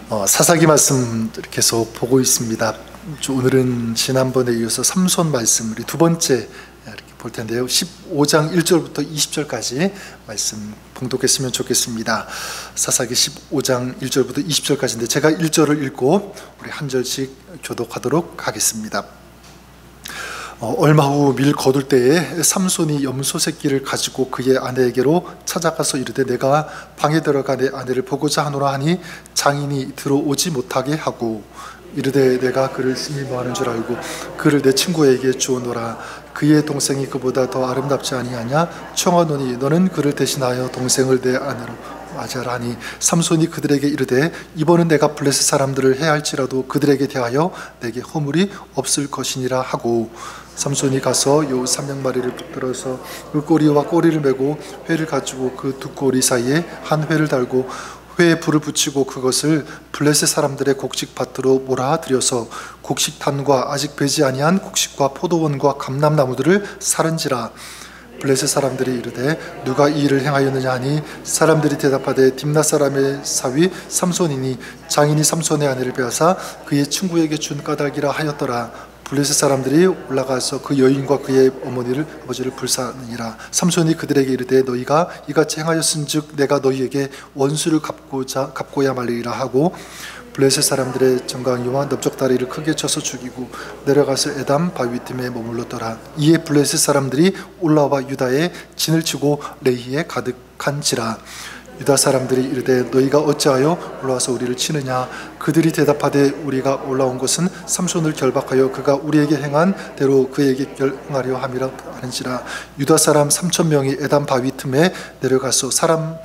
사사기 말씀 계속 보고 있습니다. 오늘은 지난번에 이어서 삼손 말씀 우리 두 번째 이렇게 볼 텐데요. 15장 1절부터 20절까지 말씀 봉독했으면 좋겠습니다. 사사기 15장 1절부터 20절까지인데 제가 1절을 읽고 우리 한 절씩 교독하도록 하겠습니다. 얼마 후 밀 거둘 때에 삼손이 염소 새끼를 가지고 그의 아내에게로 찾아가서 이르되 내가 방에 들어가 내 아내를 보고자 하노라 하니 장인이 들어오지 못하게 하고 이르되 내가 그를 심히 뭐하는 줄 알고 그를 내 친구에게 주오노라. 그의 동생이 그보다 더 아름답지 아니하냐? 청하노니 너는 그를 대신하여 동생을 내 아내로 맞아라니. 삼손이 그들에게 이르되 이번은 내가 블레셋 사람들을 해할지라도 그들에게 대하여 내게 허물이 없을 것이니라 하고 삼손이 가서 요 300마리를 붙들어서 그 꼬리와 꼬리를 메고 회를 가지고 그 두 꼬리 사이에 한 회를 달고 회에 불을 붙이고 그것을 블레셋 사람들의 곡식밭으로 몰아들여서 곡식단과 아직 배지 아니한 곡식과 포도원과 감람나무들을 사른지라. 블레셋 사람들이 이르되 누가 이 일을 행하였느냐 하니 사람들이 대답하되 딥낫 사람의 사위 삼손이니 장인이 삼손의 아내를 빼앗아 그의 친구에게 준 까닭이라 하였더라. 블레셋 사람들이 올라가서 그 여인과 그의 아버지를 불사하니라. 삼손이 그들에게 이르되 너희가 이같이 행하였은즉 내가 너희에게 원수를 갚고야 말리라 하고 블레셋 사람들의 정강이와 넓적다리를 크게 쳐서 죽이고 내려가서 에담 바위 틈에 머물렀더라. 이에 블레셋 사람들이 올라와 유다에 진을 치고 레히에 가득한지라. 유다 사람들이 이르되 너희가 어찌하여 올라와서 우리를 치느냐? 그들이 대답하되 우리가 올라온 것은 삼손을 결박하여 그가 우리에게 행한 대로 그에게 행하려 함이라 하는지라. 유다 사람 3,000명이 에담 바위 틈에 내려가서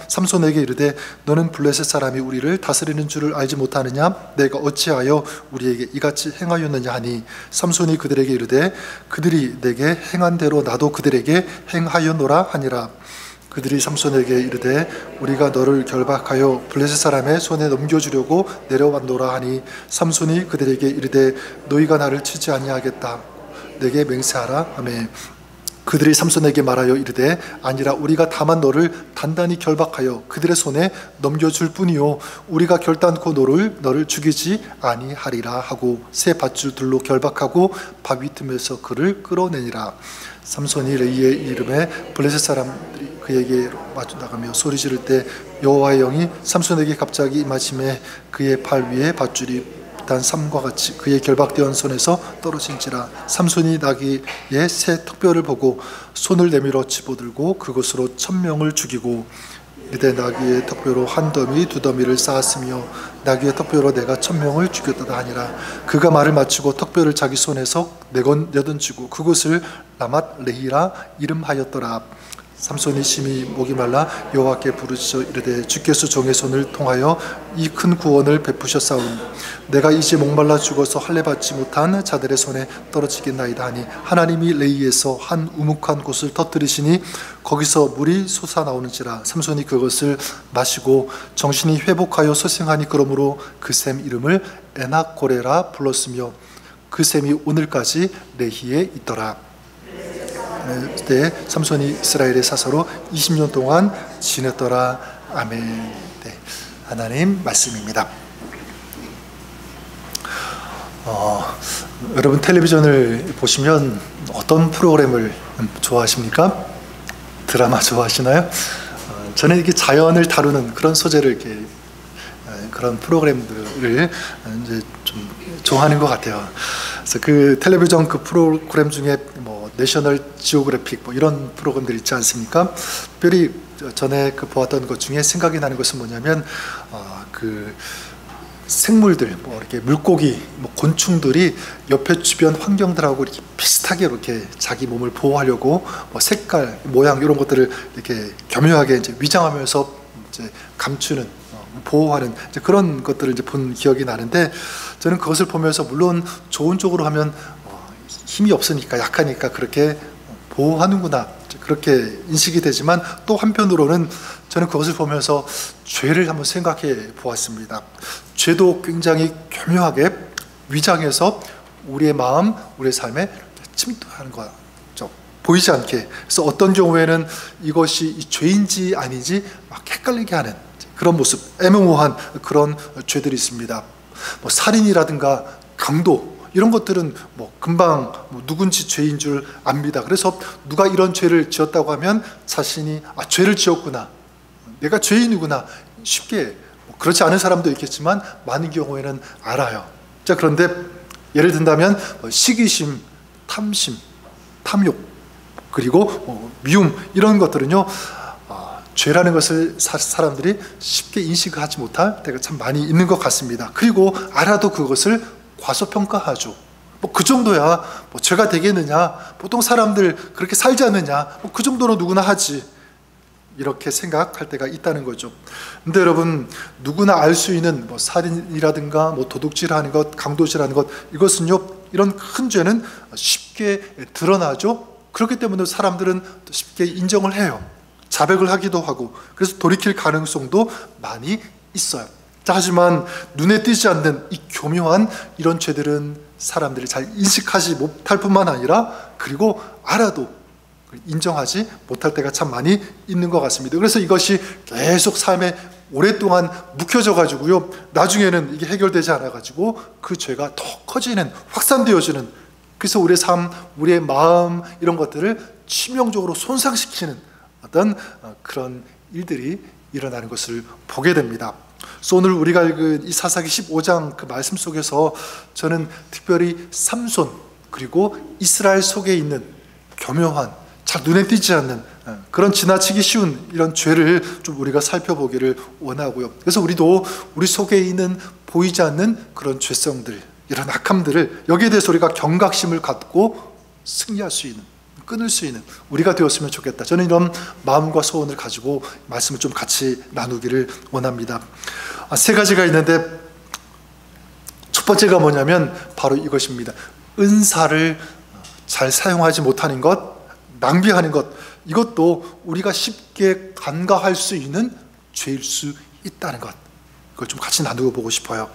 삼손에게 이르되 너는 블레셋 사람이 우리를 다스리는 줄을 알지 못하느냐? 내가 어찌하여 우리에게 이같이 행하였느냐 하니 삼손이 그들에게 이르되 그들이 내게 행한 대로 나도 그들에게 행하였노라 하니라. 그들이 삼손에게 이르되 우리가 너를 결박하여 블레셋 사람의 손에 넘겨주려고 내려왔노라 하니 삼손이 그들에게 이르되 너희가 나를 치지 아니하겠다 내게 맹세하라 하매 그들이 삼손에게 말하여 이르되 아니라 우리가 다만 너를 단단히 결박하여 그들의 손에 넘겨줄 뿐이요 우리가 결단코 너를 죽이지 아니하리라 하고 새 밧줄들로 결박하고 바위 틈에서 그를 끌어내니라. 삼손이 레이의 이름에 블레셋 사람들이 그에게 마주 나가며 소리 지를 때 여호와의 영이 삼손에게 갑자기 임하심에 그의 팔 위에 밧줄이 단 삼과 같이 그의 결박되어 손에서 떨어진지라. 삼손이 나귀의 새 턱뼈를 보고 손을 내밀어 집어들고 그것으로 1,000명을 죽이고 이르되 나귀의 턱뼈로 한 더미 두 더미를 쌓았으며 나귀의 턱뼈로 내가 1,000명을 죽였다 하니라. 그가 말을 마치고 턱뼈를 자기 손에서 내던지고 그곳을 라맛 레히라 이름하였더라. 삼손이 심히 목이 말라 여호와께 부르짖어 이르되 주께서 종의 손을 통하여 이 큰 구원을 베푸셨사오니 내가 이제 목말라 죽어서 할례 받지 못한 자들의 손에 떨어지겠나이다 하니 하나님이 레이에서 한 우묵한 곳을 터뜨리시니 거기서 물이 솟아나오는지라. 삼손이 그것을 마시고 정신이 회복하여 소생하니 그러므로 그 샘 이름을 에낙고레라 불렀으며 그 샘이 오늘까지 레히에 있더라. 그때 삼손이 이스라엘의 사서로 20년 동안 지냈더라. 아멘. 네, 하나님 말씀입니다. 여러분 텔레비전을 보시면 어떤 프로그램을 좋아하십니까? 드라마 좋아하시나요? 저는 이렇게 자연을 다루는 그런 소재를 이렇게 그런 프로그램들을 이제 좀 좋아하는 것 같아요. 그래서 그 텔레비전 그 프로그램 중에 뭐 내셔널 지오그래픽 뭐 이런 프로그램들 있지 않습니까? 특별히 전에 그 보았던 것 중에 생각이 나는 것은 뭐냐면 그 생물들 뭐 이렇게 물고기 뭐 곤충들이 옆에 주변 환경들하고 이렇게 비슷하게 이렇게 자기 몸을 보호하려고 뭐 색깔 모양 이런 것들을 이렇게 교묘하게 이제 위장하면서 이제 감추는 보호하는 그런 것들을 이제 본 기억이 나는데 저는 그것을 보면서 물론 좋은 쪽으로 하면 힘이 없으니까 약하니까 그렇게 보호하는구나 그렇게 인식이 되지만 또 한편으로는 저는 그것을 보면서 죄를 한번 생각해 보았습니다. 죄도 굉장히 교묘하게 위장해서 우리의 마음, 우리의 삶에 침투하는 거죠. 보이지 않게. 그래서 어떤 경우에는 이것이 죄인지 아닌지 막 헷갈리게 하는 그런 모습, 애매모호한 그런 죄들이 있습니다. 뭐 살인이라든가 강도, 이런 것들은 뭐 금방 누군지 죄인 줄 압니다. 그래서 누가 이런 죄를 지었다고 하면 자신이 죄를 지었구나, 내가 죄인이구나, 쉽게, 그렇지 않은 사람도 있겠지만 많은 경우에는 알아요. 자, 그런데 예를 든다면 시기심, 탐심, 탐욕, 그리고 미움, 이런 것들은요, 죄라는 것을 사람들이 쉽게 인식하지 못할 때가 참 많이 있는 것 같습니다. 그리고 알아도 그것을 과소평가하죠. 그 정도야 죄가 되겠느냐, 보통 사람들 그렇게 살지 않느냐, 그 정도는 누구나 하지, 이렇게 생각할 때가 있다는 거죠. 근데 여러분, 누구나 알 수 있는 살인이라든가 도둑질하는 것, 강도질하는 것, 이것은요, 이런 큰 죄는 쉽게 드러나죠. 그렇기 때문에 사람들은 쉽게 인정을 해요. 자백을 하기도 하고, 그래서 돌이킬 가능성도 많이 있어요. 자, 하지만 눈에 띄지 않는 이 교묘한 이런 죄들은 사람들이 잘 인식하지 못할 뿐만 아니라, 그리고 알아도 인정하지 못할 때가 참 많이 있는 것 같습니다. 그래서 이것이 계속 삶에 오랫동안 묵혀져 가지고요, 나중에는 이게 해결되지 않아 가지고 그 죄가 더 커지는, 확산되어지는, 그래서 우리의 삶, 우리의 마음, 이런 것들을 치명적으로 손상시키는 어떤 그런 일들이 일어나는 것을 보게 됩니다. 그래서 오늘 우리가 읽은 이 사사기 15장 그 말씀 속에서 저는 특별히 삼손, 그리고 이스라엘 속에 있는 교묘한, 잘 눈에 띄지 않는 그런 지나치기 쉬운 이런 죄를 좀 우리가 살펴보기를 원하고요. 그래서 우리도 우리 속에 있는 보이지 않는 그런 죄성들, 이런 악함들을, 여기에 대해서 우리가 경각심을 갖고 승리할 수 있는, 끊을 수 있는 우리가 되었으면 좋겠다. 저는 이런 마음과 소원을 가지고 말씀을 좀 같이 나누기를 원합니다. 세 가지가 있는데, 첫 번째가 뭐냐면 바로 이것입니다. 은사를 잘 사용하지 못하는 것, 낭비하는 것, 이것도 우리가 쉽게 간과할 수 있는 죄일 수 있다는 것, 그걸 좀 같이 나누어 보고 싶어요.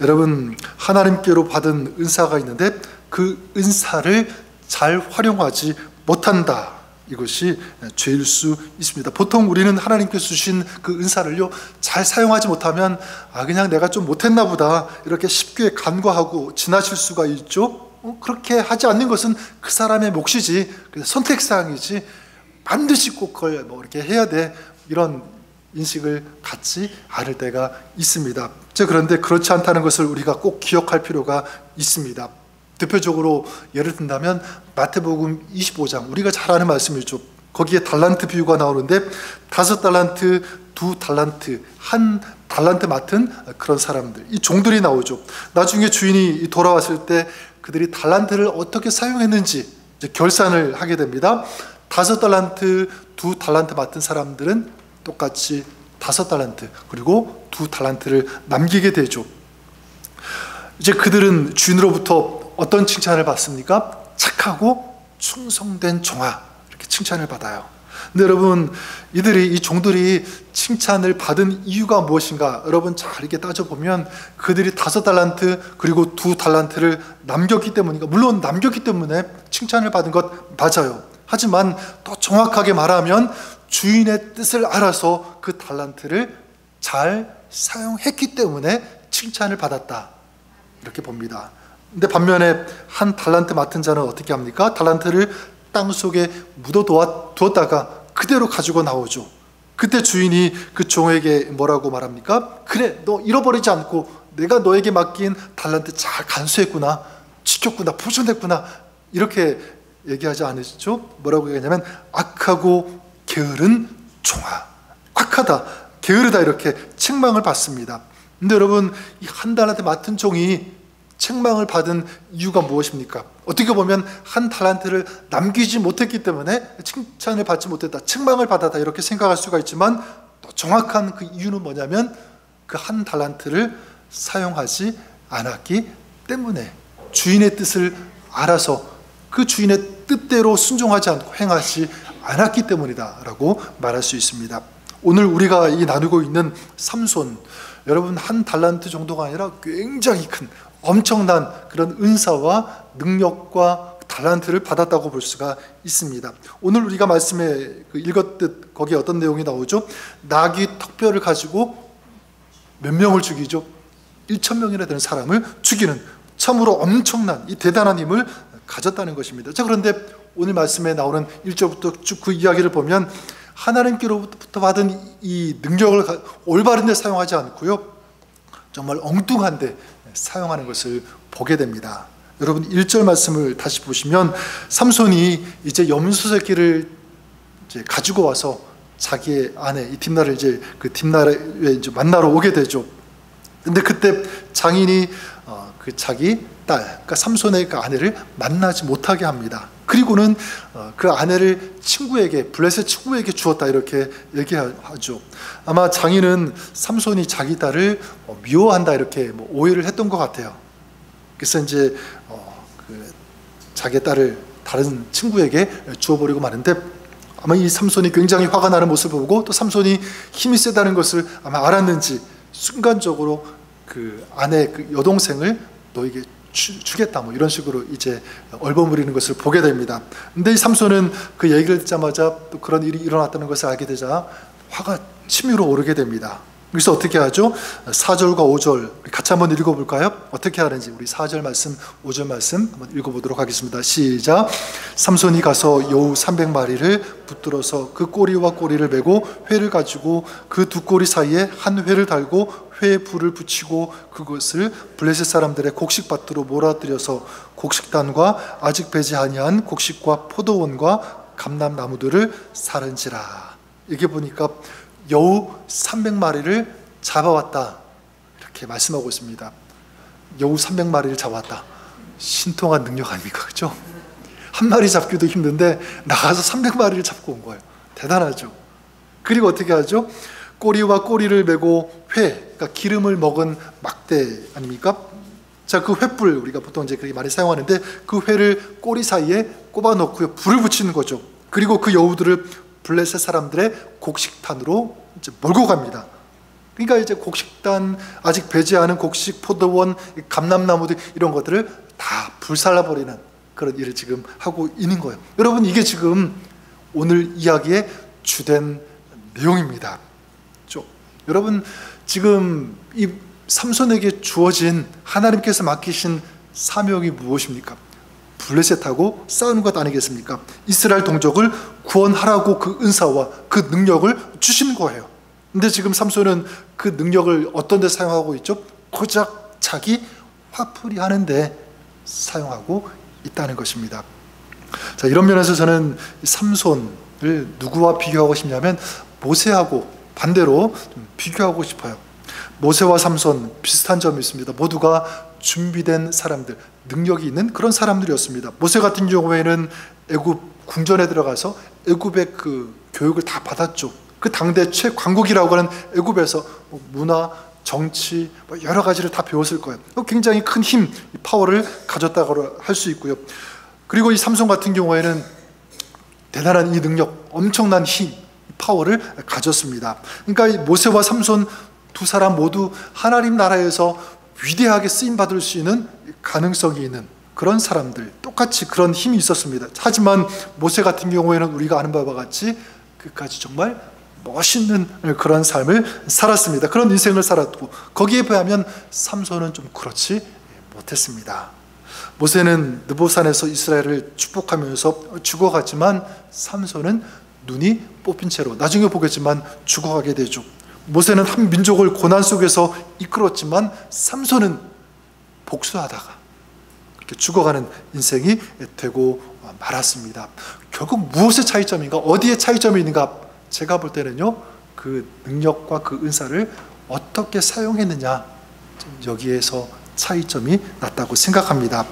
여러분, 하나님께로 받은 은사가 있는데 그 은사를 잘 활용하지 못한다, 이것이 죄일 수 있습니다. 보통 우리는 하나님께서 주신 그 은사를요, 잘 사용하지 못하면 그냥 내가 좀 못했나 보다, 이렇게 쉽게 간과하고 지나칠 수가 있죠. 그렇게 하지 않는 것은 그 사람의 몫이지, 선택사항이지, 반드시 꼭 그걸 이렇게 해야 돼, 이런 인식을 갖지 않을 때가 있습니다. 그런데 그렇지 않다는 것을 우리가 꼭 기억할 필요가 있습니다. 대표적으로 예를 든다면 마태복음 25장, 우리가 잘 아는 말씀이죠. 거기에 달란트 비유가 나오는데 5달란트, 2달란트, 1달란트 맡은 그런 사람들, 이 종들이 나오죠. 나중에 주인이 돌아왔을 때 그들이 달란트를 어떻게 사용했는지 이제 결산을 하게 됩니다. 5달란트, 2달란트 맡은 사람들은 똑같이 5달란트, 그리고 2달란트를 남기게 되죠. 이제 그들은 주인으로부터 어떤 칭찬을 받습니까? 착하고 충성된 종아, 이렇게 칭찬을 받아요. 근데 여러분, 이 종들이 칭찬을 받은 이유가 무엇인가? 여러분 잘 이렇게 따져보면 그들이 5달란트 그리고 2달란트를 남겼기 때문인가? 물론 남겼기 때문에 칭찬을 받은 것 맞아요. 하지만 더 정확하게 말하면 주인의 뜻을 알아서 그 달란트를 잘 사용했기 때문에 칭찬을 받았다, 이렇게 봅니다. 근데 반면에 1달란트 맡은 자는 어떻게 합니까? 달란트를 땅속에 묻어두었다가 그대로 가지고 나오죠. 그때 주인이 그 종에게 뭐라고 말합니까? 그래, 너 잃어버리지 않고 내가 너에게 맡긴 달란트 잘 간수했구나, 지켰구나, 보존했구나, 이렇게 얘기하지 않으시죠? 뭐라고 얘기하냐면 악하고 게으른 종아, 악하다, 게으르다, 이렇게 책망을 받습니다. 근데 여러분, 이 1달란트 맡은 종이 책망을 받은 이유가 무엇입니까? 어떻게 보면 1달란트를 남기지 못했기 때문에 칭찬을 받지 못했다, 책망을 받았다, 이렇게 생각할 수가 있지만 또 정확한 그 이유는 뭐냐면 그 1달란트를 사용하지 않았기 때문에, 주인의 뜻을 알아서 그 주인의 뜻대로 순종하지 않고 행하지 않았기 때문이다 라고 말할 수 있습니다. 오늘 우리가 나누고 있는 삼손, 여러분 1달란트 정도가 아니라 굉장히 큰, 엄청난 그런 은사와 능력과 달란트를 받았다고 볼 수가 있습니다. 오늘 우리가 말씀에 읽었듯 거기에 어떤 내용이 나오죠? 나귀 턱뼈를 가지고 몇 명을 죽이죠? 1,000명이나 되는 사람을 죽이는 참으로 엄청난 이 대단한 힘을 가졌다는 것입니다. 자, 그런데 오늘 말씀에 나오는 1절부터 쭉 그 이야기를 보면 하나님께로부터 받은 이 능력을 올바른 데 사용하지 않고요, 정말 엉뚱한 데 사용하는 것을 보게 됩니다. 여러분 1절 말씀을 다시 보시면 삼손이 이제 염소 새끼를 이제 가지고 와서 자기의 아내 이 딥나를 이제 그 딥나에 이제 만나러 오게 되죠. 근데 그때 장인이 그 자기 딸, 그러니까 삼손의 그 아내를 만나지 못하게 합니다. 그리고는 그 아내를 친구에게, 블레셋 친구에게 주었다 이렇게 얘기하죠. 아마 장인은 삼손이 자기 딸을 미워한다 이렇게 오해를 했던 것 같아요. 그래서 이제 자기 딸을 다른 친구에게 주어버리고 마는데, 아마 이 삼손이 굉장히 화가 나는 모습을 보고 또 삼손이 힘이 세다는 것을 아마 알았는지 순간적으로 그 아내 그 여동생을 너에게 주겠다 이런 식으로 이제 얼버무리는 것을 보게 됩니다. 근데 이 삼손은 그 얘기를 듣자마자 또 그런 일이 일어났다는 것을 알게 되자 화가 치밀어 오르게 됩니다. 그래서 어떻게 하죠? 4절과 5절 같이 한번 읽어볼까요? 어떻게 하는지 우리 4절 말씀, 5절 말씀 한번 읽어보도록 하겠습니다. 시작. 삼손이 가서 여우 300마리를 붙들어서 그 꼬리와 꼬리를 메고 회를 가지고 그 두 꼬리 사이에 한 회를 달고 회에 불을 붙이고 그것을 블레셋 사람들의 곡식밭으로 몰아들여서 곡식단과 아직 배지 아니한 곡식과 포도원과 감람나무들을 사른지라. 이게 보니까 여우 300마리를 잡아왔다 이렇게 말씀하고 있습니다. 여우 300마리를 잡아왔다. 신통한 능력 아닙니까? 그렇죠? 한 마리 잡기도 힘든데 나가서 300마리를 잡고 온 거예요. 대단하죠. 그리고 어떻게 하죠? 꼬리와 꼬리를 메고 회, 그러니까 기름을 먹은 막대 아닙니까? 자, 그 횃불 우리가 보통 이제 그렇게 많이 사용하는데 그 회를 꼬리 사이에 꼽아 놓고요, 불을 붙이는 거죠. 그리고 그 여우들을 블레셋 사람들의 곡식단으로 이제 몰고 갑니다. 그러니까 이제 곡식단, 아직 배지 않은 곡식, 포도원, 감람나무들 이런 것들을 다 불살라버리는 그런 일을 지금 하고 있는 거예요. 여러분 이게 지금 오늘 이야기의 주된 내용입니다. 여러분 지금 이 삼손에게 주어진 하나님께서 맡기신 사명이 무엇입니까? 블레셋하고 싸우는 것 아니겠습니까? 이스라엘 동족을 구원하라고 그 은사와 그 능력을 주신 거예요. 근데 지금 삼손은 그 능력을 어떤 데 사용하고 있죠? 고작 자기 화풀이 하는데 사용하고 있다는 것입니다. 자, 이런 면에서 저는 삼손을 누구와 비교하고 싶냐면 모세하고 반대로 좀 비교하고 싶어요. 모세와 삼손 비슷한 점이 있습니다. 모두가 준비된 사람들, 능력이 있는 그런 사람들이었습니다. 모세 같은 경우에는 애굽 궁전에 들어가서 애굽의 그 교육을 다 받았죠. 그 당대 최강국이라고 하는 애굽에서 문화, 정치 여러 가지를 다 배웠을 거예요. 굉장히 큰 힘, 파워를 가졌다고 할 수 있고요. 그리고 이 삼손 같은 경우에는 대단한 이 능력, 엄청난 힘, 파워를 가졌습니다. 그러니까 이 모세와 삼손 두 사람 모두 하나님 나라에서 위대하게 쓰임받을 수 있는 가능성이 있는 그런 사람들, 똑같이 그런 힘이 있었습니다. 하지만 모세 같은 경우에는 우리가 아는 바와 같이 끝까지 정말 멋있는 그런 삶을 살았습니다. 그런 인생을 살았고, 거기에 비하면 삼손은 좀 그렇지 못했습니다. 모세는 느보산에서 이스라엘을 축복하면서 죽어갔지만 삼손은 눈이 뽑힌 채로 나중에 보겠지만 죽어가게 되죠. 모세는 한 민족을 고난 속에서 이끌었지만 삼손은 복수하다가 이렇게 죽어가는 인생이 되고 말았습니다. 결국 무엇의 차이점인가? 어디에 차이점이 있는가? 제가 볼 때는요, 그 능력과 그 은사를 어떻게 사용했느냐, 여기에서 차이점이 났다고 생각합니다.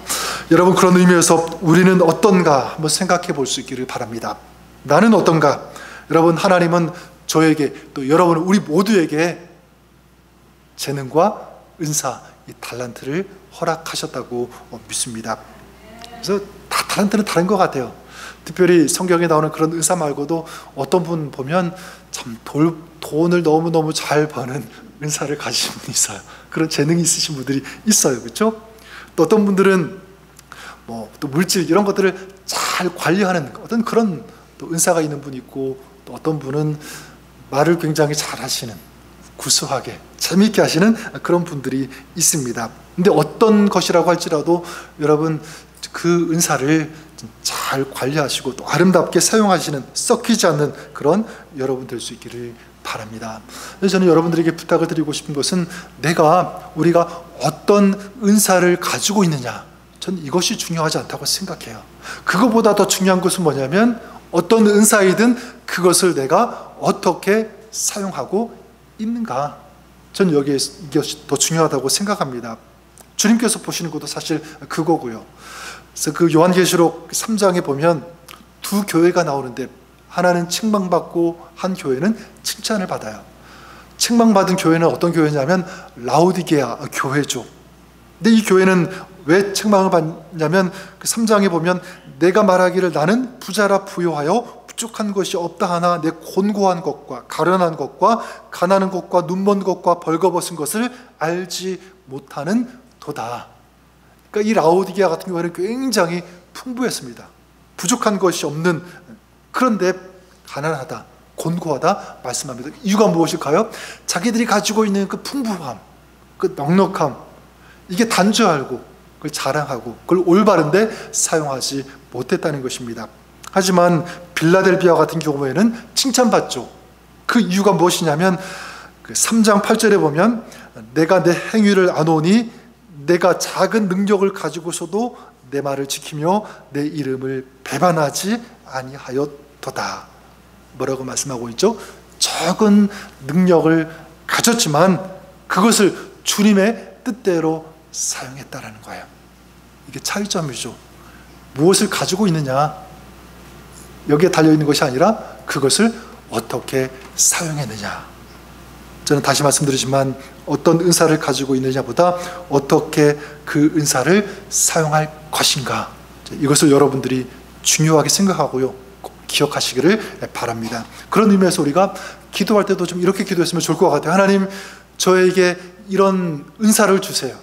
여러분, 그런 의미에서 우리는 어떤가 한번 생각해 볼 수 있기를 바랍니다. 나는 어떤가? 여러분, 하나님은 저에게 또 여러분 우리 모두에게 재능과 은사, 이 달란트를 허락하셨다고 믿습니다. 그래서 다 달란트는 다른 것 같아요. 특별히 성경에 나오는 그런 은사 말고도 어떤 분 보면 참 돈을 너무너무 잘 버는 은사를 가지신 분이 있어요. 그런 재능이 있으신 분들이 있어요. 그렇죠? 또 어떤 분들은 뭐 또 물질 이런 것들을 잘 관리하는 어떤 그런 또 은사가 있는 분이 있고, 또 어떤 분은 말을 굉장히 잘 하시는, 구수하게 재미있게 하시는 그런 분들이 있습니다. 근데 어떤 것이라고 할지라도 여러분 그 은사를 잘 관리하시고 또 아름답게 사용하시는, 썩히지 않는 그런 여러분 될 수 있기를 바랍니다. 그래서 저는 여러분들에게 부탁을 드리고 싶은 것은 우리가 어떤 은사를 가지고 있느냐, 전 이것이 중요하지 않다고 생각해요. 그것보다 더 중요한 것은 뭐냐면 어떤 은사이든 그것을 내가 어떻게 사용하고 있는가, 전 여기에 이것이 더 중요하다고 생각합니다. 주님께서 보시는 것도 사실 그거고요. 그래서 그 요한계시록 3장에 보면 두 교회가 나오는데, 하나는 책망받고 한 교회는 칭찬을 받아요. 책망받은 교회는 어떤 교회냐면 라오디게아 교회죠. 근데 이 교회는 왜 책망을 받냐면 그 3장에 보면 내가 말하기를 나는 부자라 부요하여 부족한 것이 없다 하나 내 곤고한 것과 가련한 것과 가난한 것과 눈먼 것과 벌거벗은 것을 알지 못하는 도다. 그러니까 이 라오디게아 같은 경우에는 굉장히 풍부했습니다. 부족한 것이 없는, 그런데 가난하다, 곤고하다 말씀합니다. 이유가 무엇일까요? 자기들이 가지고 있는 그 풍부함, 그 넉넉함, 이게 단조하고 그걸 자랑하고 그걸 올바른데 사용하지 못했다는 것입니다. 하지만 빌라델비아 같은 경우에는 칭찬받죠. 그 이유가 무엇이냐면 그 3장 8절에 보면 내가 내 행위를 아노니 내가 작은 능력을 가지고서도 내 말을 지키며 내 이름을 배반하지 아니하였도다. 뭐라고 말씀하고 있죠? 적은 능력을 가졌지만 그것을 주님의 뜻대로 사용했다라는 거예요. 이게 차이점이죠. 무엇을 가지고 있느냐, 여기에 달려있는 것이 아니라 그것을 어떻게 사용했느냐. 저는 다시 말씀드리지만 어떤 은사를 가지고 있느냐보다 어떻게 그 은사를 사용할 것인가, 이것을 여러분들이 중요하게 생각하고요, 꼭 기억하시기를 바랍니다. 그런 의미에서 우리가 기도할 때도 좀 이렇게 기도했으면 좋을 것 같아요. 하나님, 저에게 이런 은사를 주세요.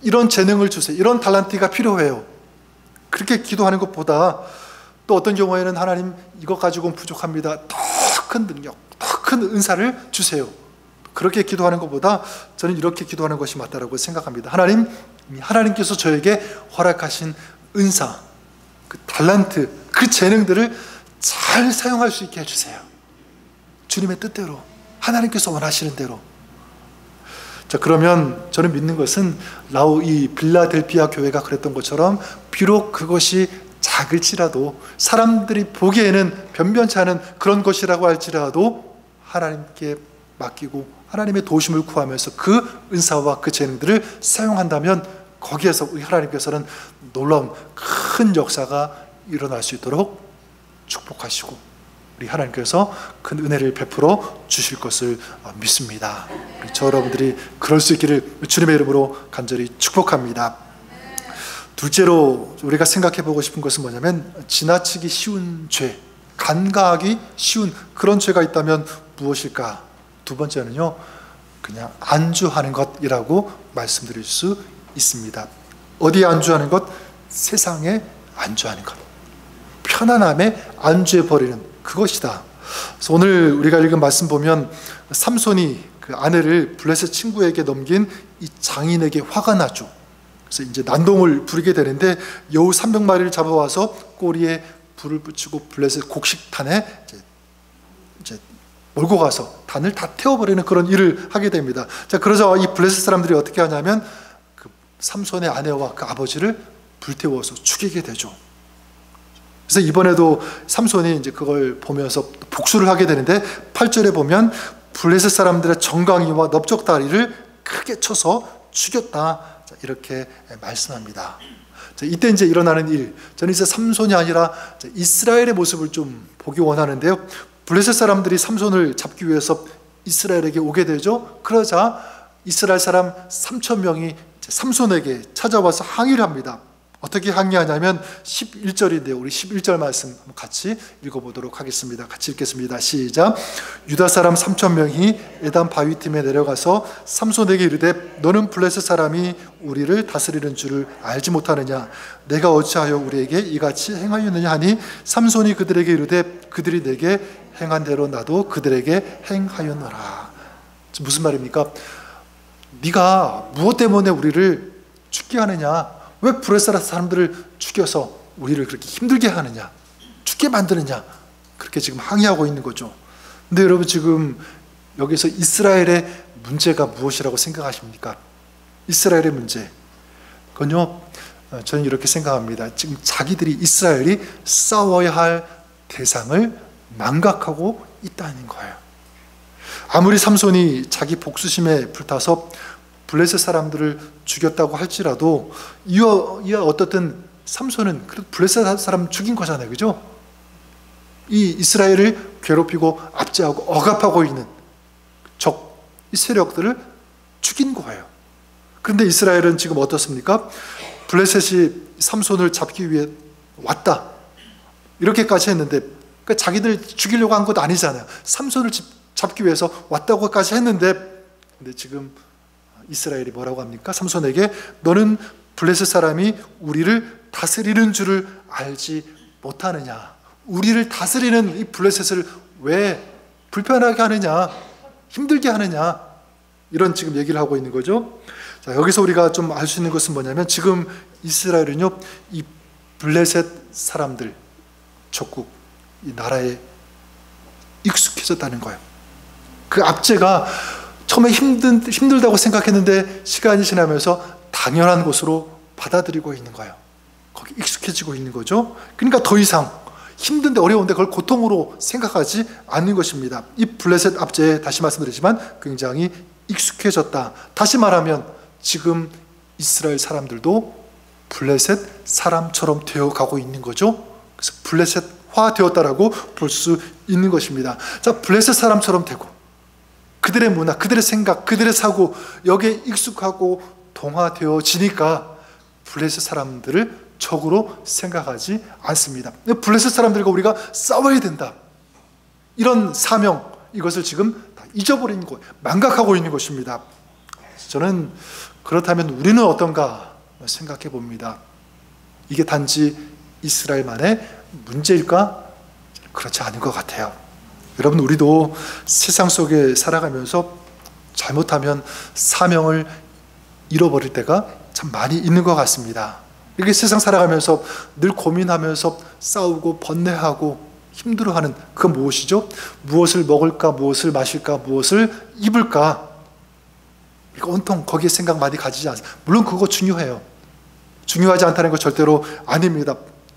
이런 재능을 주세요. 이런 달란트가 필요해요. 그렇게 기도하는 것보다 또 어떤 경우에는 하나님 이것 가지고는 부족합니다. 더 큰 능력, 더 큰 은사를 주세요. 그렇게 기도하는 것보다 저는 이렇게 기도하는 것이 맞다라고 생각합니다. 하나님, 하나님께서 저에게 허락하신 은사, 그 달란트, 그 재능들을 잘 사용할 수 있게 해주세요. 주님의 뜻대로, 하나님께서 원하시는 대로. 자, 그러면 저는 믿는 것은 이 빌라델비아 교회가 그랬던 것처럼 비록 그것이 작을지라도, 사람들이 보기에는 변변치 않은 그런 것이라고 할지라도 하나님께 맡기고 하나님의 도심을 구하면서 그 은사와 그 재능들을 사용한다면 거기에서 우리 하나님께서는 놀라운 큰 역사가 일어날 수 있도록 축복하시고 우리 하나님께서 큰 은혜를 베풀어 주실 것을 믿습니다. 저 여러분들이 그럴 수 있기를 주님의 이름으로 간절히 축복합니다. 둘째로 우리가 생각해 보고 싶은 것은 뭐냐면 지나치기 쉬운 죄, 간과하기 쉬운 그런 죄가 있다면 무엇일까? 두 번째는요, 그냥 안주하는 것이라고 말씀드릴 수 있습니다. 어디에 안주하는 것? 세상에 안주하는 것, 편안함에 안주해 버리는 그것이다. 그래서 오늘 우리가 읽은 말씀 보면 삼손이 그 아내를 블레셋 친구에게 넘긴 이 장인에게 화가 나죠. 그래서 이제 난동을 부리게 되는데 여우 300마리를 잡아와서 꼬리에 불을 붙이고 블레셋 곡식탄에 이제 몰고 가서 단을 다 태워버리는 그런 일을 하게 됩니다. 자, 그러자 이 블레셋 사람들이 어떻게 하냐면 그 삼손의 아내와 그 아버지를 불태워서 죽이게 되죠. 그래서 이번에도 삼손이 이제 그걸 보면서 복수를 하게 되는데 8절에 보면 블레셋 사람들의 정강이와 넓적다리를 크게 쳐서 죽였다, 이렇게 말씀합니다. 자, 이때 이제 일어나는 일, 저는 이제 삼손이 아니라 이스라엘의 모습을 좀 보기 원하는데요. 블레셋 사람들이 삼손을 잡기 위해서 이스라엘에게 오게 되죠. 그러자 이스라엘 사람 3,000명이 삼손에게 찾아와서 항의를 합니다. 어떻게 항의하냐면 11절인데요. 우리 11절 말씀 한번 같이 읽어보도록 하겠습니다. 같이 읽겠습니다. 시작. 유다 사람 3,000명이 에단 바위 틈에 내려가서 삼손에게 이르되 너는 블레셋 사람이 우리를 다스리는 줄을 알지 못하느냐? 내가 어찌하여 우리에게 이같이 행하였느냐 하니 삼손이 그들에게 이르되 그들이 내게 행한 대로 나도 그들에게 행하였노라. 무슨 말입니까? 네가 무엇 때문에 우리를 죽게 하느냐? 왜 블레셋 사람들을 죽여서 우리를 그렇게 힘들게 하느냐, 죽게 만드느냐, 그렇게 지금 항의하고 있는 거죠. 근데 여러분, 지금 여기서 이스라엘의 문제가 무엇이라고 생각하십니까? 이스라엘의 문제, 그건요, 저는 이렇게 생각합니다. 지금 자기들이, 이스라엘이 싸워야 할 대상을 망각하고 있다는 거예요. 아무리 삼손이 자기 복수심에 불타서 블레셋 사람들을 죽였다고 할지라도 이와 어떻든 삼손은 블레셋 사람 죽인 거잖아요. 그죠? 이 이스라엘을 괴롭히고 압제하고 억압하고 있는 적, 이 세력들을 죽인 거예요. 그런데 이스라엘은 지금 어떻습니까? 블레셋이 삼손을 잡기 위해 왔다, 이렇게까지 했는데, 그러니까 자기들 죽이려고 한 것도 아니잖아요. 삼손을 잡기 위해서 왔다고까지 했는데, 근데 지금 이스라엘이 뭐라고 합니까? 삼손에게 너는 블레셋 사람이 우리를 다스리는 줄을 알지 못하느냐? 우리를 다스리는 이 블레셋을 왜 불편하게 하느냐? 힘들게 하느냐? 이런 지금 얘기를 하고 있는 거죠. 자, 여기서 우리가 좀 알 수 있는 것은 뭐냐면, 지금 이스라엘은요, 이 블레셋 사람들, 적국, 이 나라에 익숙해졌다는 거예요. 그 압제가 처음에 힘들다고 생각했는데 시간이 지나면서 당연한 것으로 받아들이고 있는 거예요. 거기 익숙해지고 있는 거죠. 그러니까 더 이상 힘든데 어려운데 그걸 고통으로 생각하지 않는 것입니다. 이 블레셋 압제에, 다시 말씀드리지만, 굉장히 익숙해졌다. 다시 말하면 지금 이스라엘 사람들도 블레셋 사람처럼 되어가고 있는 거죠. 그래서 블레셋화 되었다라고 볼 수 있는 것입니다. 자, 블레셋 사람처럼 되고 그들의 문화, 그들의 생각, 그들의 사고, 여기에 익숙하고 동화되어지니까 블레셋 사람들을 적으로 생각하지 않습니다. 블레셋 사람들과 우리가 싸워야 된다, 이런 사명, 이것을 지금 다 잊어버린 것, 망각하고 있는 것입니다. 저는 그렇다면 우리는 어떤가 생각해 봅니다. 이게 단지 이스라엘만의 문제일까? 그렇지 않은 것 같아요. 여러분, 우리도 세상 속에 살아가면서 잘못하면 사명을 잃어버릴 때가 참 많이 있는 것 같습니다. 이렇게 세상 살아가면서 늘 고민하면서 싸우고 번뇌하고 힘들어하는, 그건 무엇이죠? 무엇을 먹을까, 무엇을 마실까, 무엇을 입을까, 이거 온통 거기에 생각 많이 가지지 않습니다. 물론 그거 중요해요. 중요하지 않다는 거 절대로 아닙니다.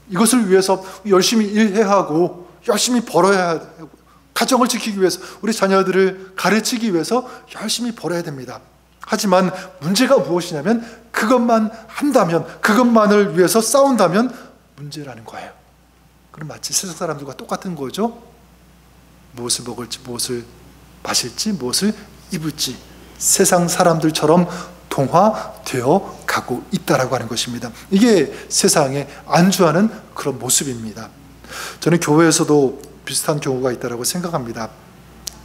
이것을 위해서 열심히 일해야 하고 열심히 벌어야 하고, 가정을 지키기 위해서, 우리 자녀들을 가르치기 위해서 열심히 벌어야 됩니다. 하지만 문제가 무엇이냐면, 그것만 한다면, 그것만을 위해서 싸운다면 문제라는 거예요. 그럼 마치 세상 사람들과 똑같은 거죠. 무엇을 먹을지, 무엇을 마실지, 무엇을 입을지 세상 사람들처럼 동화되어 가고 있다라고 하는 것입니다. 이게 세상에 안주하는 그런 모습입니다. 저는 교회에서도 비슷한 경우가 있다고 생각합니다.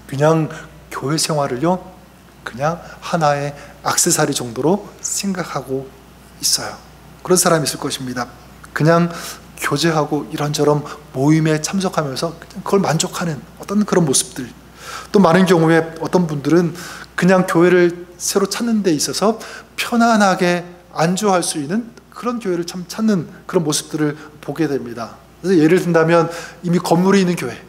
그냥 교회 생활을요, 그냥 하나의 액세서리 정도로 생각하고 있어요. 그런 사람이 있을 것입니다. 그냥 교제하고 이런저런 모임에 참석하면서 그걸 만족하는 어떤 그런 모습들. 또 많은 경우에 어떤 분들은 그냥 교회를 새로 찾는 데 있어서 편안하게 안주할 수 있는 그런 교회를 참 찾는 그런 모습들을 보게 됩니다. 그래서 예를 든다면, 이미 건물이 있는 교회,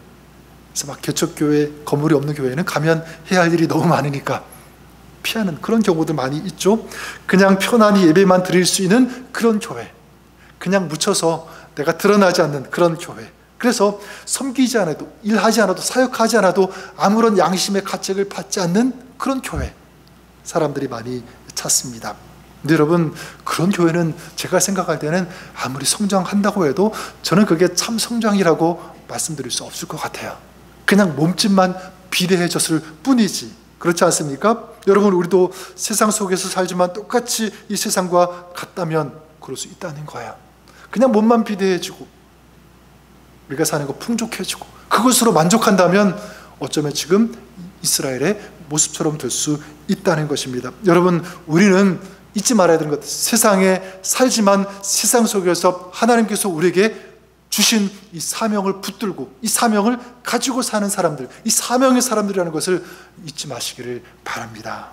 그래서 막 개척교회, 건물이 없는 교회는 가면 해야 할 일이 너무 많으니까 피하는 그런 경우들 많이 있죠. 그냥 편안히 예배만 드릴 수 있는 그런 교회, 그냥 묻혀서 내가 드러나지 않는 그런 교회, 그래서 섬기지 않아도, 일하지 않아도, 사역하지 않아도 아무런 양심의 가책을 받지 않는 그런 교회, 사람들이 많이 찾습니다. 근데 여러분, 그런 교회는 제가 생각할 때는 아무리 성장한다고 해도 저는 그게 참 성장이라고 말씀드릴 수 없을 것 같아요. 그냥 몸집만 비대해졌을 뿐이지. 그렇지 않습니까? 여러분, 우리도 세상 속에서 살지만 똑같이 이 세상과 같다면 그럴 수 있다는 거야. 그냥 몸만 비대해지고 우리가 사는 거 풍족해지고 그것으로 만족한다면 어쩌면 지금 이스라엘의 모습처럼 될 수 있다는 것입니다. 여러분, 우리는 잊지 말아야 되는 것, 세상에 살지만 세상 속에서 하나님께서 우리에게 주신 이 사명을 붙들고 이 사명을 가지고 사는 사람들, 이 사명의 사람들이라는 것을 잊지 마시기를 바랍니다.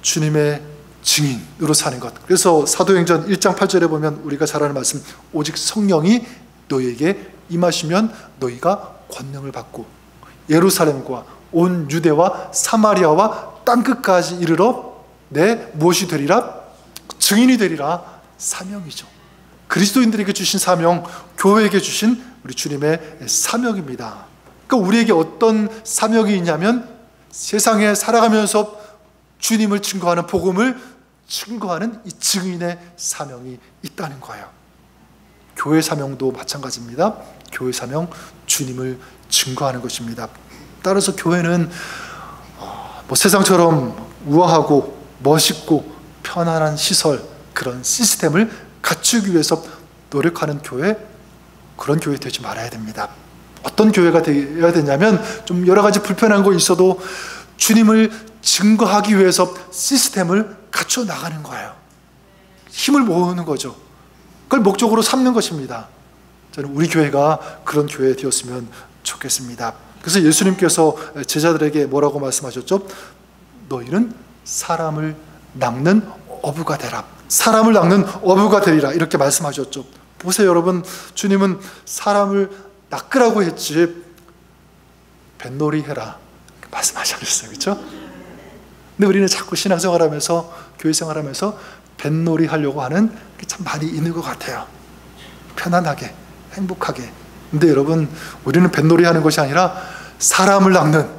주님의 증인으로 사는 것. 그래서 사도행전 1장 8절에 보면 우리가 잘 아는 말씀, 오직 성령이 너희에게 임하시면 너희가 권능을 받고 예루살렘과 온 유대와 사마리아와 땅끝까지 이르러 내 무엇이 되리라? 증인이 되리라. 사명이죠. 그리스도인들에게 주신 사명, 교회에게 주신 우리 주님의 사명입니다. 그러니까 우리에게 어떤 사명이 있냐면 세상에 살아가면서 주님을 증거하는, 복음을 증거하는 이 증인의 사명이 있다는 거예요. 교회 사명도 마찬가지입니다. 교회 사명, 주님을 증거하는 것입니다. 따라서 교회는 세상처럼 우아하고 멋있고 편안한 시설, 그런 시스템을 갖추기 위해서 노력하는 교회, 그런 교회 되지 말아야 됩니다. 어떤 교회가 되어야 되냐면 좀 여러 가지 불편한 거 있어도 주님을 증거하기 위해서 시스템을 갖춰 나가는 거예요. 힘을 모으는 거죠. 그걸 목적으로 삼는 것입니다. 저는 우리 교회가 그런 교회 되었으면 좋겠습니다. 그래서 예수님께서 제자들에게 뭐라고 말씀하셨죠? 너희는 사람을 낚는 어부가 되라. 사람을 낚는 어부가 되리라. 이렇게 말씀하셨죠. 보세요, 여러분. 주님은 사람을 낚으라고 했지 뱃놀이 해라 말씀하셨어요. 그렇죠? 근데 우리는 자꾸 신앙생활하면서, 교회생활하면서 뱃놀이 하려고 하는 게 참 많이 있는 것 같아요. 편안하게, 행복하게. 근데 여러분, 우리는 뱃놀이 하는 것이 아니라 사람을 낚는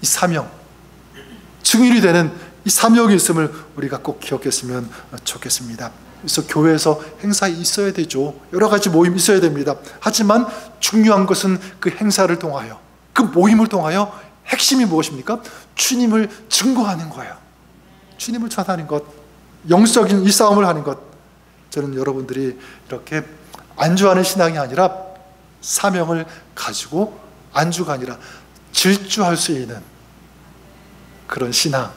이 사명, 증인이 되는 이 사명이 있음을 우리가 꼭 기억했으면 좋겠습니다. 그래서 교회에서 행사 있어야 되죠. 여러 가지 모임 있어야 됩니다. 하지만 중요한 것은 그 행사를 통하여, 그 모임을 통하여 핵심이 무엇입니까? 주님을 증거하는 거예요. 주님을 전하는 것, 영적인 이 싸움을 하는 것. 저는 여러분들이 이렇게 안주하는 신앙이 아니라 사명을 가지고 안주가 아니라 질주할 수 있는 그런 신앙,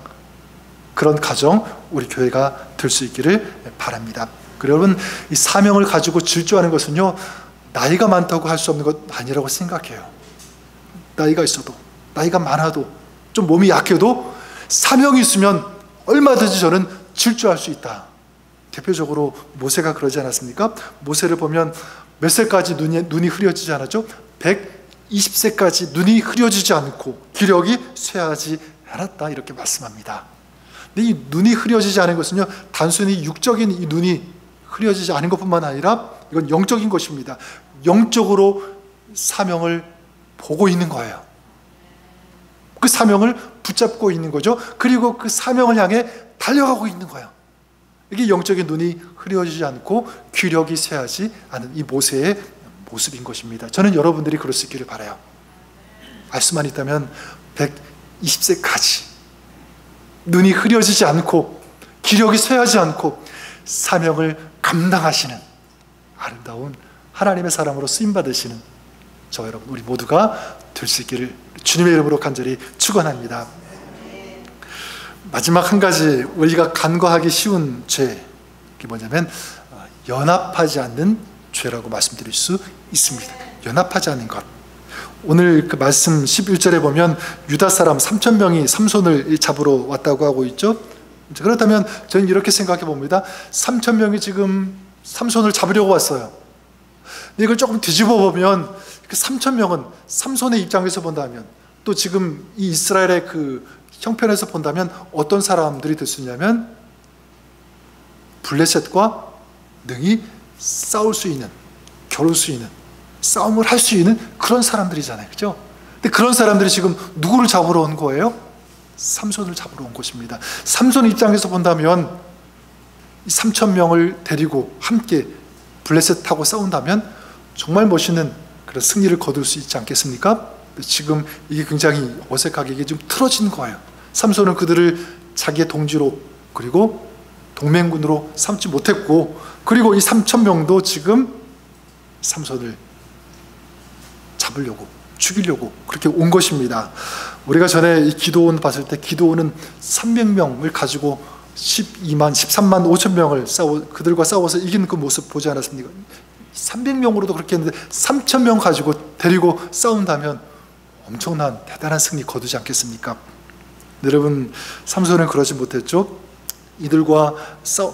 그런 가정, 우리 교회가 될 수 있기를 바랍니다. 그리고 여러분, 이 사명을 가지고 질주하는 것은요, 나이가 많다고 할 수 없는 것 아니라고 생각해요. 나이가 있어도, 나이가 많아도, 좀 몸이 약해도 사명이 있으면 얼마든지 저는 질주할 수 있다. 대표적으로 모세가 그러지 않았습니까? 모세를 보면 몇 세까지 눈이 흐려지지 않았죠? 120세까지 눈이 흐려지지 않고 기력이 쇠하지 않았다, 이렇게 말씀합니다. 근데 이 눈이 흐려지지 않은 것은요, 단순히 육적인 이 눈이 흐려지지 않은 것뿐만 아니라 이건 영적인 것입니다. 영적으로 사명을 보고 있는 거예요. 그 사명을 붙잡고 있는 거죠. 그리고 그 사명을 향해 달려가고 있는 거예요. 이게 영적인 눈이 흐려지지 않고 귀력이 쇠하지 않은 이 모세의 모습인 것입니다. 저는 여러분들이 그럴 수 있기를 바라요. 알 수만 있다면 120세까지 눈이 흐려지지 않고 기력이 쇠하지 않고 사명을 감당하시는 아름다운 하나님의 사람으로 쓰임받으시는 저 여러분, 우리 모두가 될 수 있기를 주님의 이름으로 간절히 축원합니다. 마지막 한 가지, 우리가 간과하기 쉬운 죄, 그게 뭐냐면 연합하지 않는 죄라고 말씀드릴 수 있습니다. 연합하지 않는 것. 오늘 그 말씀 11절에 보면 유다 사람 3,000명이 삼손을 잡으러 왔다고 하고 있죠. 그렇다면 저는 이렇게 생각해 봅니다. 3,000명이 지금 삼손을 잡으려고 왔어요. 근데 이걸 조금 뒤집어 보면 그 3,000명은 삼손의 입장에서 본다면, 또 지금 이 이스라엘의 그 형편에서 본다면 어떤 사람들이 될 수 있냐면 블레셋과 능히 싸울 수 있는, 겨룰 수 있는, 싸움을 할 수 있는 그런 사람들이잖아요. 그렇죠? 근데 그런 사람들이 지금 누구를 잡으러 온 거예요? 삼손을 잡으러 온 것입니다. 삼손 입장에서 본다면 이 3,000명을 데리고 함께 블레셋하고 싸운다면 정말 멋있는 그런 승리를 거둘 수 있지 않겠습니까? 지금 이게 굉장히 어색하게 이게 좀 틀어진 거예요. 삼손은 그들을 자기의 동지로, 그리고 동맹군으로 삼지 못했고, 그리고 이 3,000명도 지금 삼손을 잡으려고, 죽이려고 그렇게 온 것입니다. 우리가 전에 이 기드온 봤을 때 기드온은 300명을 가지고 13만 5천 명을 그들과 싸워서 이기는 그 모습 보지 않았습니까? 300명으로도 그렇게 했는데 3,000명 가지고 데리고 싸운다면 엄청난 대단한 승리 거두지 않겠습니까? 여러분, 삼손은 그러지 못했죠. 이들과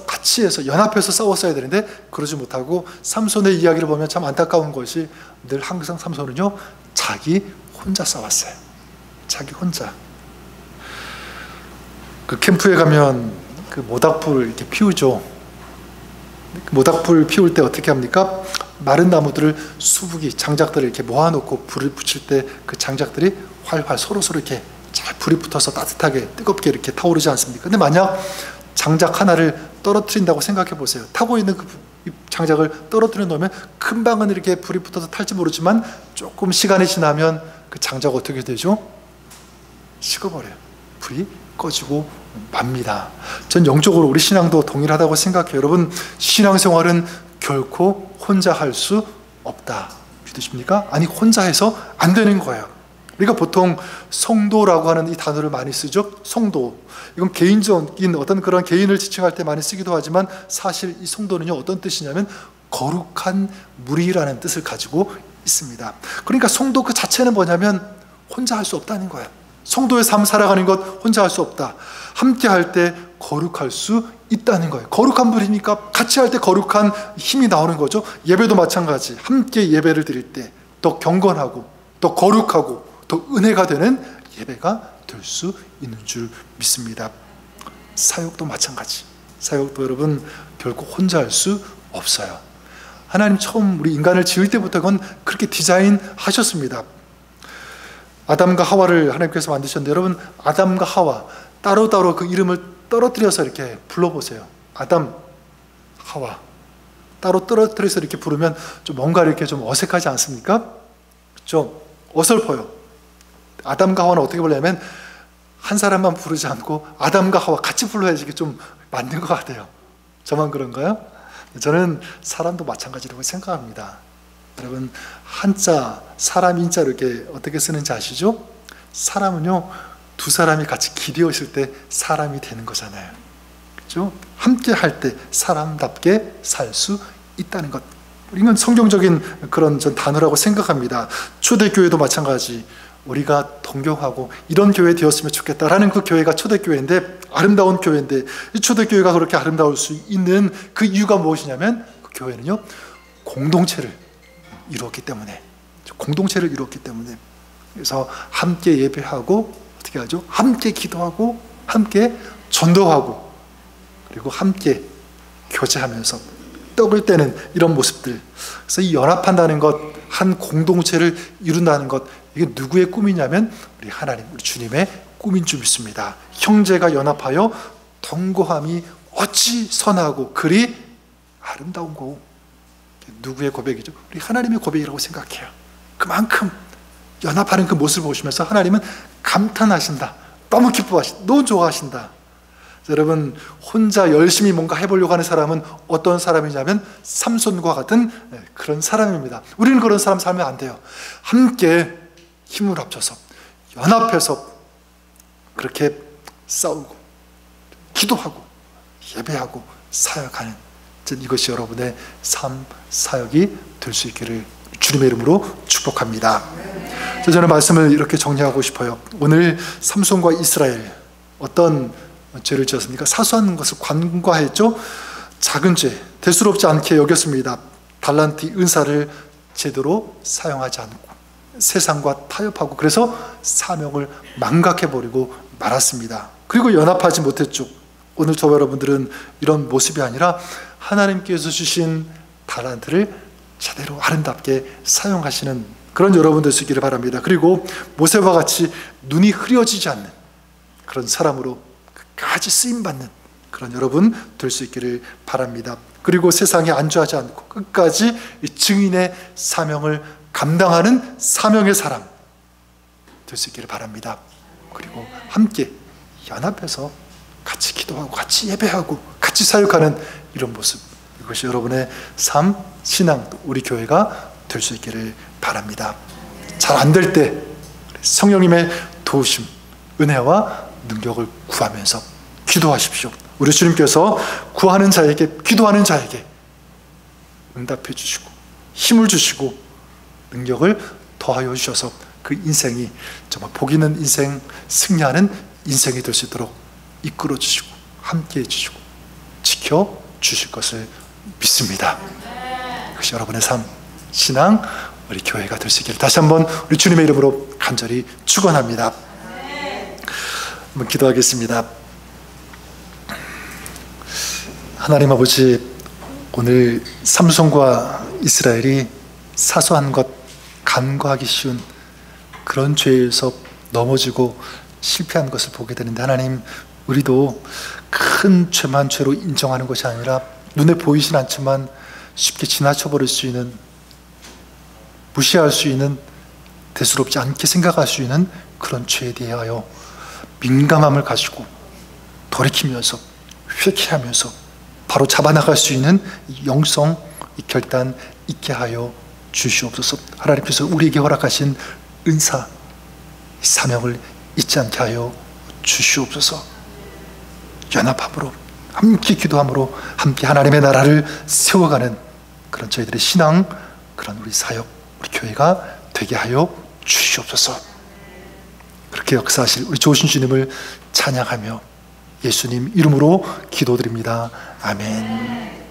같이 해서 연합해서 싸웠어야 되는데 그러지 못하고, 삼손의 이야기를 보면 참 안타까운 것이 늘 항상 삼손은요, 자기 혼자 싸웠어요. 자기 혼자. 그 캠프에 가면 그 모닥불 이렇게 피우죠. 모닥불 피울 때 어떻게 합니까? 마른 나무들을 수북이 장작들을 이렇게 모아놓고 불을 붙일 때 그 장작들이 활활 서로서로 이렇게 잘 불이 붙어서 따뜻하게 뜨겁게 이렇게 타오르지 않습니까? 근데 만약 장작 하나를 떨어뜨린다고 생각해 보세요. 타고 있는 그 장작을 떨어뜨려 놓으면 금방은 이렇게 불이 붙어서 탈지 모르지만 조금 시간이 지나면 그 장작 어떻게 되죠? 식어버려요. 불이 꺼지고 맙니다. 전 영적으로 우리 신앙도 동일하다고 생각해요. 여러분, 신앙생활은 결코 혼자 할 수 없다. 믿으십니까? 아니, 혼자 해서 안 되는 거예요. 우리가 보통 성도라고 하는 이 단어를 많이 쓰죠. 성도. 이건 개인적인 어떤 그런 개인을 지칭할 때 많이 쓰기도 하지만, 사실 이 성도는요, 어떤 뜻이냐면 거룩한 무리라는 뜻을 가지고 있습니다. 그러니까 성도 그 자체는 뭐냐면 혼자 할 수 없다는 거예요. 성도의 삶 살아가는 것 혼자 할 수 없다. 함께 할 때 거룩할 수 있다는 거예요. 거룩한 무리니까 같이 할 때 거룩한 힘이 나오는 거죠. 예배도 마찬가지. 함께 예배를 드릴 때 더 경건하고 더 거룩하고 더 은혜가 되는 예배가 될 수 있는 줄 믿습니다. 사역도 마찬가지. 사역도 여러분 결코 혼자 할 수 없어요. 하나님 처음 우리 인간을 지을 때부터 그건 그렇게 디자인하셨습니다. 아담과 하와를 하나님께서 만드셨는데, 여러분, 아담과 하와 따로따로 그 이름을 떨어뜨려서 이렇게 불러보세요. 아담, 하와 따로 떨어뜨려서 이렇게 부르면 좀 뭔가 이렇게 좀 어색하지 않습니까? 좀 어설퍼요. 아담과 하와는 어떻게 부르냐면 한 사람만 부르지 않고 아담과 하와 같이 불러야지 이게 좀 맞는 것 같아요. 저만 그런가요? 저는 사람도 마찬가지라고 생각합니다. 여러분, 한자, 사람 인자로 이렇게 어떻게 쓰는지 아시죠? 사람은요, 두 사람이 같이 기대었을 때 사람이 되는 거잖아요. 그렇죠? 함께 할 때 사람답게 살 수 있다는 것. 이건 성경적인 그런 전 단어라고 생각합니다. 초대교회도 마찬가지. 우리가 동경하고 이런 교회 되었으면 좋겠다라는 그 교회가 초대교회인데, 아름다운 교회인데, 이 초대교회가 그렇게 아름다울 수 있는 그 이유가 무엇이냐면, 그 교회는요, 공동체를 이루었기 때문에, 공동체를 이루었기 때문에. 그래서 함께 예배하고 어떻게 하죠? 함께 기도하고 함께 전도하고 그리고 함께 교제하면서 떡을 떼는 이런 모습들. 그래서 이 연합한다는 것, 한 공동체를 이룬다는 것, 이게 누구의 꿈이냐면 우리 하나님, 우리 주님의 꿈인 줄 믿습니다. 형제가 연합하여 동거함이 어찌 선하고 그리 아름다운 고. 누구의 고백이죠? 우리 하나님의 고백이라고 생각해요. 그만큼 연합하는 그 모습을 보시면서 하나님은 감탄하신다. 너무 기뻐하신다. 너무 좋아하신다. 여러분, 혼자 열심히 뭔가 해보려고 하는 사람은 어떤 사람이냐면 삼손과 같은 그런 사람입니다. 우리는 그런 사람 살면 안 돼요. 함께 힘을 합쳐서 연합해서 그렇게 싸우고 기도하고 예배하고 사역하는, 이것이 여러분의 삶 사역이 될 수 있기를 주님의 이름으로 축복합니다. 저는 말씀을 이렇게 정리하고 싶어요. 오늘 삼손과 이스라엘 어떤 죄를 지었습니까? 사소한 것을 간과했죠. 작은 죄, 대수롭지 않게 여겼습니다. 달란트 은사를 제대로 사용하지 않고 세상과 타협하고, 그래서 사명을 망각해버리고 말았습니다. 그리고 연합하지 못했죠. 오늘 저와 여러분들은 이런 모습이 아니라 하나님께서 주신 달란트를 제대로 아름답게 사용하시는 그런 여러분 될 수 있기를 바랍니다. 그리고 모세와 같이 눈이 흐려지지 않는 그런 사람으로 끝까지 쓰임받는 그런 여러분 될 수 있기를 바랍니다. 그리고 세상에 안주하지 않고 끝까지 이 증인의 사명을 감당하는 사명의 사람 될 수 있기를 바랍니다. 그리고 함께 연합해서 같이 기도하고 같이 예배하고 같이 같이 사역하는 이런 모습, 이것이 여러분의 삶, 신앙, 우리 교회가 될 수 있기를 바랍니다. 잘 안 될 때 성령님의 도우심, 은혜와 능력을 구하면서 기도하십시오. 우리 주님께서 구하는 자에게, 기도하는 자에게 응답해 주시고 힘을 주시고 능력을 더하여 주셔서 그 인생이 정말 복 있는 인생, 승리하는 인생이 될 수 있도록 이끌어 주시고 함께해 주시고 지켜 주실 것을 믿습니다. 그것이 여러분의 삶, 신앙, 우리 교회가 될 수 있기를 다시 한번 우리 주님의 이름으로 간절히 축원합니다. 한번 기도하겠습니다. 하나님 아버지, 오늘 삼손과 이스라엘이 사소한 것, 간과하기 쉬운 그런 죄에서 넘어지고 실패한 것을 보게 되는데, 하나님, 우리도 큰 죄만 죄로 인정하는 것이 아니라 눈에 보이진 않지만 쉽게 지나쳐버릴 수 있는, 무시할 수 있는, 대수롭지 않게 생각할 수 있는 그런 죄에 대하여 민감함을 가지고 돌이키면서 회개하면서 바로 잡아나갈 수 있는 영성, 이 결단 있게 하여 주시옵소서. 하나님께서 우리에게 허락하신 은사, 사명을 잊지 않게 하여 주시옵소서. 연합함으로 함께 기도함으로 함께 하나님의 나라를 세워가는 그런 저희들의 신앙, 그런 우리 사역, 우리 교회가 되게 하여 주시옵소서. 그렇게 역사하실 우리 좋으신 주님을 찬양하며 예수님 이름으로 기도드립니다. 아멘.